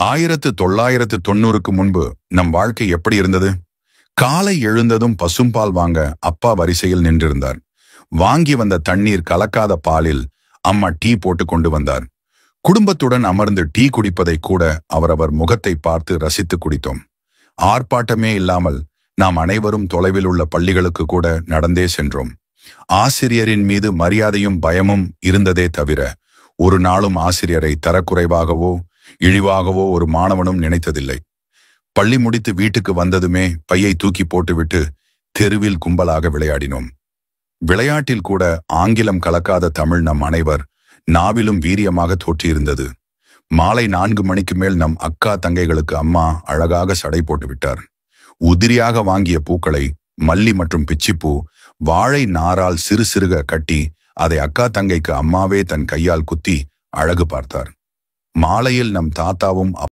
1990க்கு முன்பு நம் வாழ்க்கை எப்படி இருந்தது? காலை எழுந்ததும் பசும்பால் வாங்க அப்பா வரிசையில் நின்றிருந்தார். வாங்கி வந்த தண்ணீர் கலக்காத பாலில் அம்மா டீ போட்டு கொண்டு வந்தார். குடும்பத்துடன் அமர்ந்து டீ குடிப்பதை கூட அவரவர் முகத்தை பார்த்து ரசித்து குடித்தோம். ஆர்ப்பாட்டமே இல்லாமல் நாம் அனைவரும் தொலைவில் உள்ள பள்ளிகளுக்கு கூட நடந்தே சென்றோம். ஆசிரியரின் மீது மரியாதையும் பயமும் இருந்ததே தவிர ஒரு நாளும் ஆசிரியரை தரக்குறைவாகவோ இழிவாகவோ ஒரு மாணவனும் நினைத்ததில்லை. பள்ளி முடித்து வீட்டுக்கு வந்ததுமே பையை தூக்கி போட்டுவிட்டு தெருவில் கும்பலாக விளையாடினோம். விளையாட்டில் கூட ஆங்கிலம் கலக்காத தமிழ் நம் அனைவர் நாவிலும் வீரியமாக தோற்றியிருந்தது. மாலை 4 மணிக்கு மேல் நம் அக்கா தங்கைகளுக்கு அம்மா அழகாக சடை போட்டு விட்டார். உதிரியாக வாங்கிய பூக்களை மல்லி மற்றும் பிச்சிப்பூ வாழை நாரால் சிறு சிறுக கட்டி அதை அக்கா தங்கைக்கு அம்மாவே தன் கையால் குத்தி அழகு பார்த்தார். மாலையில் நம் தாத்தாவும்